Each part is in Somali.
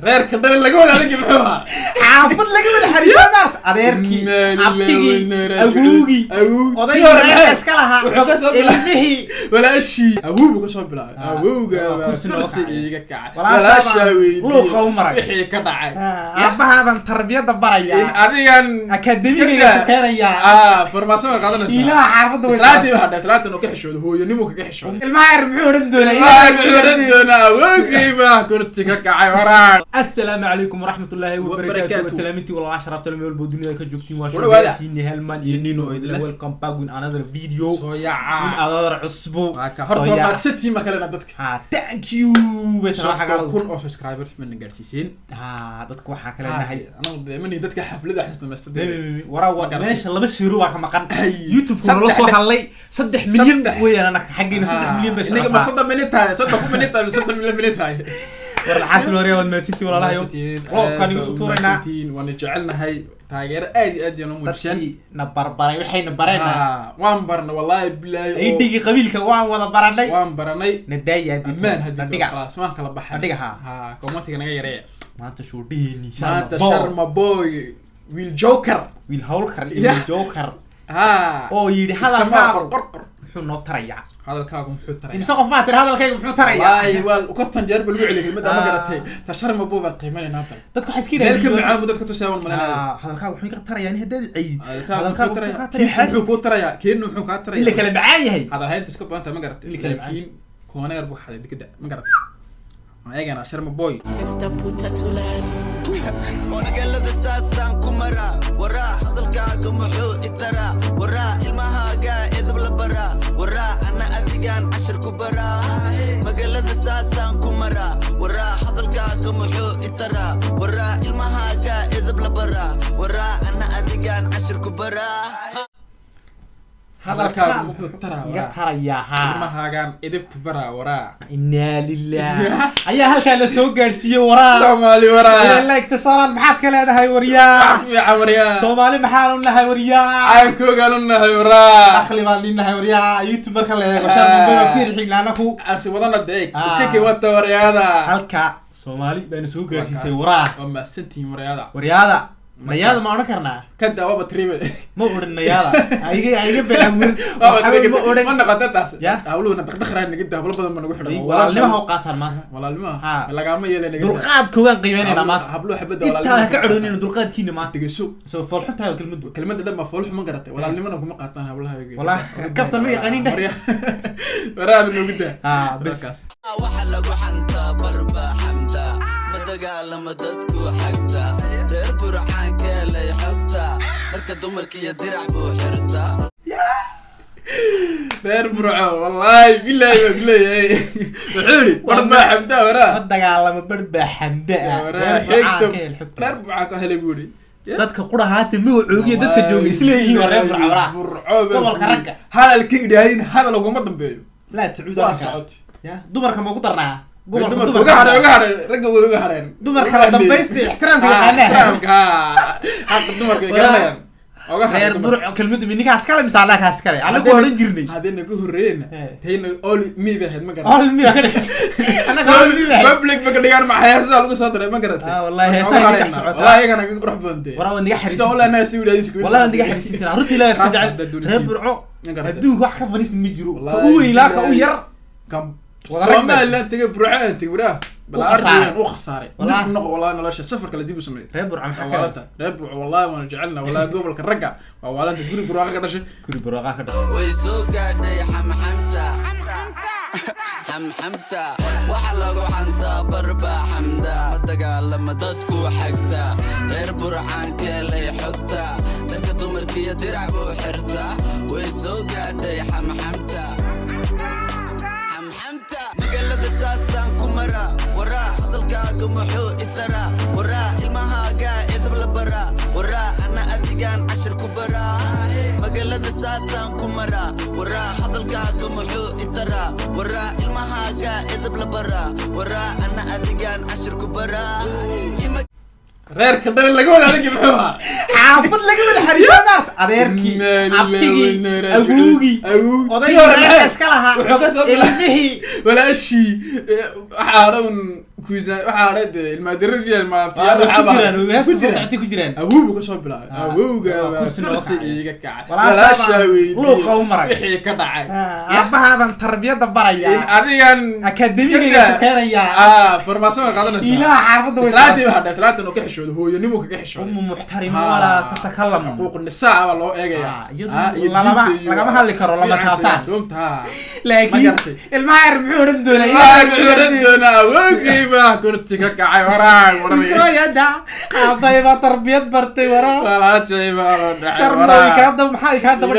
reer ka dhalin laga wada adagi muxuu ahaa xaafad laga wada xariiso maarta adeerkii abtigii awowgii odayga reerka iska lahaa wuxuu ka soo ilmihii walaashii awowgu ka soo bilaabay awowga kursi iga kacay walaashaa luuqa u maray wixii ka dhacay aabahaadan tarbiyada baraya in adigan akademiga ku keenaya farmaaso qaadanaysa ilaha xaafadda way salaati waxa salaati oo ka xishoodo hooyanimo ka xishoodo ilmaha yar muxuu oran doonaa muxuu oran doonaa awowgii baa kursi ka kacay waraan السلام عليكم ورحمة الله وبركاته وسلامتي والله شرفت لما يقول بدنيا كجوكتين وشوفيني هالمان ينينو ويلكم باك وين another video من another عصبو horta ma city ma kala dadka thank you بس waxa kun oo subscribers min gaarsiiseen dadka waxa kala nahay anagu deemani dadka xaflada xisna maastay wara meesha laba shiru waa ka maqan youtube kuna la soo hadlay 3 milyan weeyaan anaka xaqiina 3 milyan bas inaga ma 3 milyan tahay 3 milyan tahay 3 milyan tahay والعسل وريه والماتيتي ولا لا يوم كان يسطورنا وانا جعلنا هاي تاغير ادي انو مجشن نبربري وحي نبرينا وان برنا والله بالله ايدي قبيلك وان ودا برناي وان برناي ندايا امان هدي خلاص وان كلا بخا ها كومنتي نغا يريا ما انت شو ديني شرم بوي ويل جوكر ويل هولكر ويل جوكر ها او يدي هذا قرقر wuxuu noo tarayaa hadalkaagu muxuu tarayaa imsa qof ma tir hadalkaygu muxuu tarayaa ay wal ku tanjeer bal wicil kelmada ma garatay tashar ma buu qiimeynaa tan dadku waxay iska yiraahdeen meelka macaan dadku tusaawan malanaa hadalkaagu wuxuu ka tarayaa in hadii ay hadalkaagu wuxuu ku tarayaa keen wuxuu ka tarayaa illa kala macaan yahay hada haynta iska baanta ma garatay laakiin kooneer buu xaday digada ma garatay ayagana sharma boy ونقلد ساسان كمرا ورا hadalkaaga muxuu itara ورا ilmahaaga idab la bara ورا ana adigan cashir ku bara magalada saasan kumara ورا hadalkaaga muxuu itara ورا ilmahaaga idab la bara ورا ana adigan cashir ku bara hadalkaagu muxuu tarayaa ilmahaagan idabta bara waraa inna lillahi ayaa halka la soo gaarsiiyay waraa Soomaali waraa ilaa iktisaaran maxaad ka leedahay wariyaa Soomaali maxaan u nahay wariyaa aan ku galnahay waraa dakhli baan linahay wariyaa youtube marka la eego sharma ku xiglaana ku asi wadana deeg isaki wata wariyaada halka Soomaali baan soo gaarsiisay waraa oo ma santii wariyaada نيادا ما أنا كرنا كده وابا تريبل ما أورن نيادا أيجي بلعبون ما أورن ما نقدر تاس أقوله نتدخل إن جدا بلا بدل ما نروح له والله اللي ما هو قاتل ما والله اللي ما لا قام يلا دلقات كوان قيمين ما حبلو حبده ولا إنت كعروني دلقات كيني ما تجسو سو فلح تاي كلمة ده ما فلح ما قرأت ولا اللي ما نقوم قاتنا والله كفت المية قانين ده ورا من وجده بس وحلا وحنتا بربا حمدا مدقال مددكو حقتا reer burcaanka lay xogta marka dumarkiya dirac buu xirta reer burco wallahi billahi billahi wuxuu barba xamda wara dagaalama barba xamda reer burcaanka helay buuri dadka qurahaata magacoogiya dadka jooga isleeyihiin reer burco gobolka ragga hadalka idaayin hadal ugu ma dambeeyo la tacuudanka ya dumarka ma ku darnaa uga hadhay ragga way uga hadheen dumarka la dambaysta ixtiraamka ixtiraamka hadda dumarka ay garanayaan reer burco kelmadu minikaas kale misaala kaas kale anagu oran jirnay hadina ku horeeyna tayna all me bahed ma garan all me anaga all me public ma gadiyaan ma haysa lagu soo diray ma garatay wallahi haysta wallahi kana ka qurux badantay wara wadiga xariis wallahi naas uu leeyahay wallahi wadiga xariis kara runtii la iska jecel reer burco adduunka wax ka fariis ma jiro uu ilaa ka u yar kam Soomaali la tagay burcaan tagay bura bal arrin oo khasaaray wallahi nolosha safarka la dib u sameeyay reer burco maxaa kale reer burco wallahi waan jecelna wallahi gobolka ragga waa walanta guri burco ka dhashay guri burco ka dhashay way soo gaadhay xamxamta waxa lagu xanta barba xamda dagaalama dadku xigta reer burcaanka lay xogta dadka dumarkiya dirac buu xirta way soo gaadhay xamxamta magalada saasan kumara ورا hadalkaaga muxuu itara ورا ilmahaaga idab la bara ورا ana adigan cashir ku bara magalada saasan kumara ورا hadalkaaga muxuu itara ورا ilmahaaga idab la bara ورا ana adigan cashir ku bara reer ka dhalin laga wada adagi muxuu ahaa xaafad laga wada xariiso maarta adeerkii abtigii awowgii odayga reerka iska lahaa wuxuu ka soo ilmihii walaashii waxaa dhan كويزان waxaa reed ilmaadiradii ilmaaftiyaal waxa ku jiraan ku jiraan awowga ka soo bilaabay awowga kursi iga kacay walaasha luuqa u maray wixii ka dhacay aabahaadan tarbiyada baraya in adigan akademiga ku keenaya farmaaso qaadanaysa ilaa xaafada way salaati waxa salaatan oo ka xishoodo hooyanimo ka xishoodo muxtarim wala tatakalam xuquuq nisaa waa loo eegaya lagama hadli karo lama taabtaan laakiin ilmaha yar muxuu doonaa awowgii baa kursi ka kacay waraag waranayada aabayba tarbiyad bartay waraag walaashay baa dhacay sharmay ka dab maxay ka dab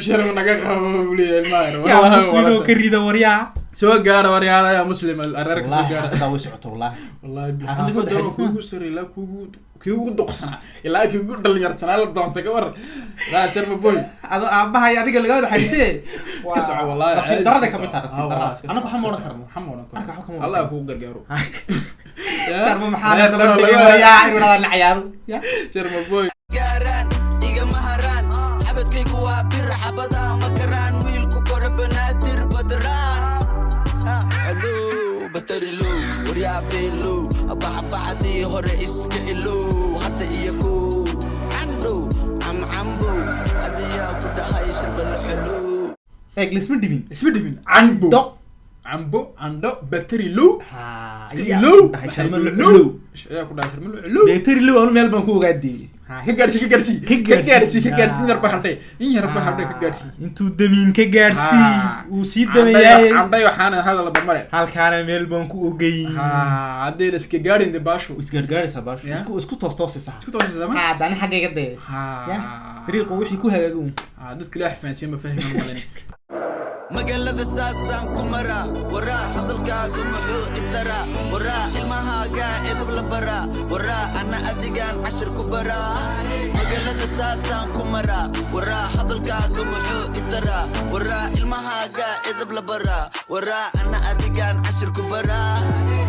sharm naga qabo waliya ilmaha yar muslimoo ka rida waryaa soo gaar waryaada ya muslim ararka soo gaar hada way socoto wallahi xafadda kuugu saray la kuugu doqsana ilaa kuugu dhalinyartana la doonta ka war la sharma boy ado aabahay adiga laga wada xaysee ka soco wallahi nasiib darada ka mid tahay anagu waxaan moodan karno Allah kuugu gargaaro sharma maxaa daba dhigayaa inuu la ciyaaro sharma boy gaaran iga maharan xabadkaygu waa bir xabada makaraan wiilku korbanaadir badraan hello batarilo waryaa beelo abaxbaxdii hore iska ilo hadda iyagu ando ambo adiyaa ku dhahay sharbal celo lisma dhibin ando batarilo batarilo anu meel baan ku ogaadiyay ka gaarsi yarba hadhay in yarba hadhay ka gaarsi intuu damiin ka gaarsi uu sii dameeyay anday waxaan hadal damare halkaana meel baan ku ogay hadee iska gaarin de baasho isgaargaaraysa baasho isku toostoosa dani xagayga de dariiqo wixii ku hagaago dadka la xafaansiin ma fahmin magaalada saasaan ku maraa waraa hadalkaaga muxuu itaraa waraa ilmahaaga edab la baraa waraa ana adigaan cashir ku baraa magaalada saasaan ku maraa waraa hadalkaaga muxuu itaraa waraa ilmahaaga edab la baraa waraa ana adigaan cashir ku baraa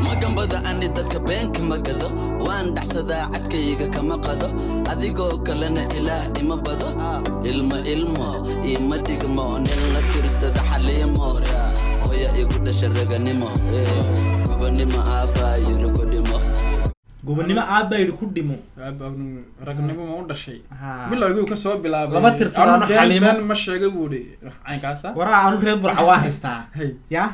magambada ani dadka beenka magado waan dhaxsadaa cadkayga kama qado adigoo kalena ilaah ima bado ilmo ima dhigmo nin la tirsada xaliimo hooya igu dhasha raganimo gobonimo aabaa yiri ku dhimo gobonimo aabaa yiri ku dhimo raganimo ma u dhashay bilowgii ka soo bilaabay lama tirsadaan xaliimo ma sheegay buuri caynkaasa waraa anu reer burca waa haystaa ya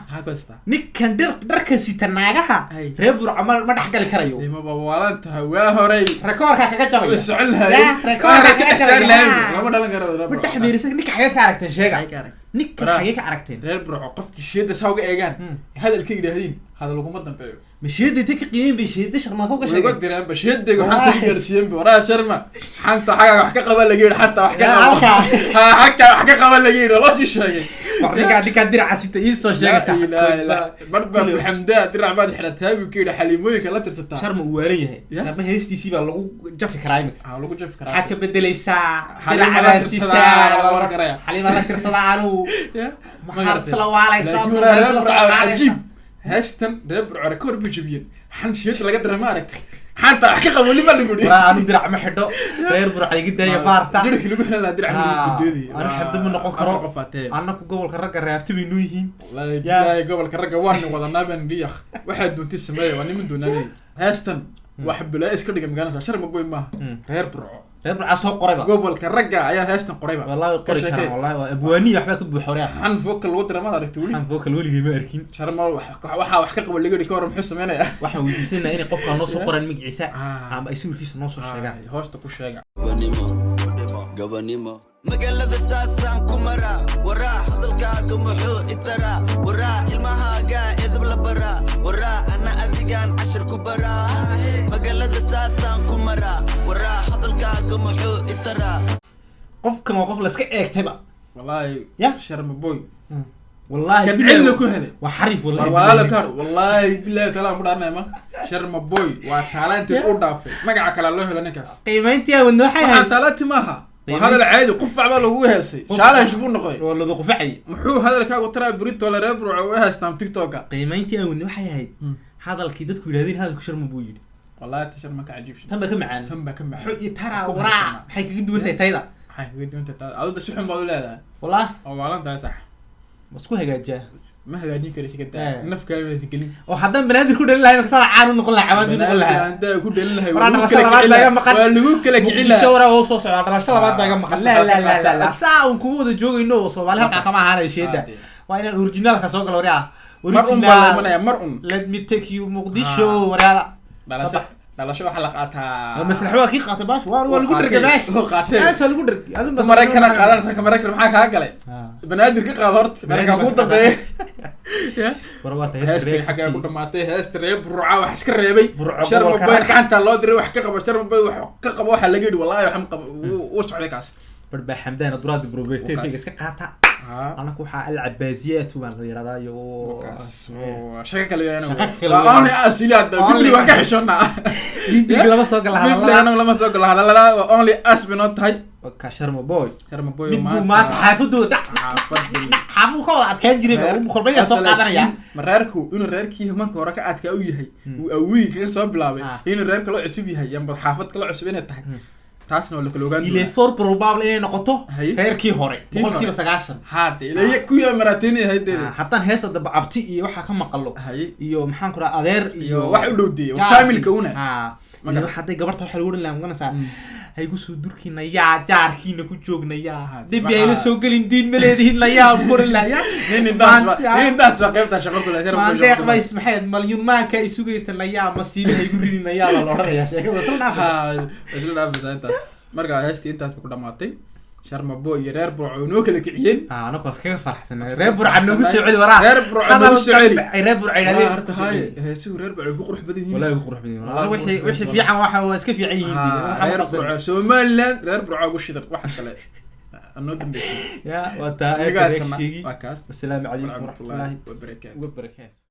ninkan dharka sita naagaha reer burca ma dhaxgali karayo ma bawaalan tahay waa horay rekoorka kaga jabay socon lahayd rekoorka ka saar lahayd lama dhalan karo ma dhaxmeerisay ninka xagee ka aragteen sheega ninka xagee ka aragteen reer burca qofkii sheeda sawga eegaan hadalka yiraahdeen hadal ugu madambeeyo مشيت ديك قيم بشيت شرما فوق شيء قلت لي بشيت ديك وحتى جالسين ورا شرما حتى حاجه قبل لقيت حتى حكى قبل لقيت والله شي شيء قاعد كدير عسيت يسو شيغتا لا بربا الحمداء درع بعد حلتها وكيل حليموي كلا ترستا شرما واريه شرما هيستي سيبا لو جف كرايمك لو جف كرايمك حد كبدليسا درع بعد سيتا حليمه لا ترسدا انو ما حرت سلوالي صوت عجيب هاشتن ربع ركور بجبين حن شيت لقى درا ما aragtay xanta wax ka qabo liba lagu dhigay aanu dirac ma xidho reer burca iga daaya faarta dirki lagu xilaa dirac lagu gudeedi ana xabdo ma noqon karo anaku gobolka ragga reefti bay noo yihiin wallahi gobolka ragga waan wadanaa ban biyax waxa doonti sameeyay waa niman doonay haastan wax bilaa iska dhiga magaalada sharma boy ma reer burco reer soo qorayba gobolka ragga ayaa haastan qorayba wallahi qori kara wallahi abwaani waxba ku buuxooraya xan fookal wada ma aragtay wali xan fookal wali ma arkin sharma waxa wax ka qabo laga dhigay war muxuu sameeynaya waxa weydiisana in qofka noo soo qoran magaciisa ama ay sawirkiisa noo soo sheegaan hoosta ku sheega gobonimo magaalada saasaan ku maraa waraa hadalkaaga muxuu itaraa waraa ilmahaaga edab la baraa waraa ana adigaan cashir ku baraa magaalada saasaan ku maraa waraa hadalkaaga muxuu itaraa qofkan waa qof la iska eegtayba wallahi ya sharma boy والله كان ku helay وحريف والله بالله تعالى فدارنا ما شرما بوي وتالنت او dhaafay magaca kala loo helo ninkaas qiimeyntii wadno waxay ahayd talati maaha وهذا العادي قفع بقى لو هيسي شاله شبو نقي ولا ذو قفعي محو هذا الكاغو ترى بريت ولا ربر او هاستام تيك توك qiimeyntii wadno waxay ahayd hadalkii dadku yiraahdeen hadalku sharma buu yiri والله تشرما ka cajiib tamba ka macaan xu tara waraa waxay kaga duwan tahay tayda waxay kaga duwan tahay adoo suxun baad u leedahay والله oo waalan tahay sax مسكو هجاجة ما هجاني كريس كده نف كلام تكلم وحدا بنادر كل الله كسر عانو نقول له عوادي نقول له انت كل الله ورانا الشلبات باقي مقل لو كلك عيله شورا oo soo socda الشلبات باقي مقل لا saa un kuwada joogayno Soomaali halka kama ahaan sheeda waa inaan original ka soo galo wariya marun let me take you Muqdisho wariya dhalasho waxa la qaataa maslaxo waa ki qaatay baash waa lagu dirgay baash baash lagu dirgay aduma Mareykan qaadanaysa ka Mareykan maxaa ka galay banaadir ka qaad horta Mareykan ku dambeeyay ya warwaata heestay xagaa ku dhamaatay heestay reeb ruuca wax iska reebay sharma bay gacanta loo diray wax ka qabo sharma bay wax ka qabo waxa laga yiri wallahi waxaan qabo uu socday kaas barba xamdaan duraad provocateur iska qaata أنا كوحة العباسيات وما غير هذا يو شكل يعني أنا أسيلات بيبلي وكحشنا بيبلي لما سوق لها بيبلي أنا لما سوق لها لا لا only us بنوت هاي كشرم بوي ما حافظوا حافظوا كوا أتكلم جريمة مخربين سوق هذا يا مراركو إنه راركي هم كورا كأتك أوي هاي وأوي كذا سوق بلابي إنه رارك لو عشبي هاي يوم حافظ كلو عشبين التحك taasna wala kala ogaan il est fort probable inay noqoto heerkii hore 90% haade ilaa ku yaa maraatini haydeed hatta heesta daba abti iyo waxa ka maqalo iyo maxaan ku raad adeer iyo wax u dhowdii familka una marka haday gabarta waxa lagu dhilaan ganaysa hay ku soo durkiina yaa jaarkiina ku joognaya dib ay la soo galin diin maleedihin la yaa burinaya nin daas waa qaybta shaqada la ma deeq ma ismaxeed malyan ma ka isugaysan la yaa masiibo ay ku ridinaya la oranaya sheekada isla dhaafaysa marka heestii intaas ku dhamaatay sharma boy iyo reer burco noo kala kiciyeen ana koos kaga farxsan reer burco nagu soo celi waraa reer burco nagu soo celi reer burco ilaalin harta hay heesii reer burco ku qurux badan yihiin wallahi ku qurux badan yihiin wixii fiican waxa waa iska fiican yihiin reer burco Somaliland reer burco ugu shidar waxa kale anoo dambeeyay ya wata eegaysan waa kaas assalaamu calaykum wa rahmatullahi wa barakatuh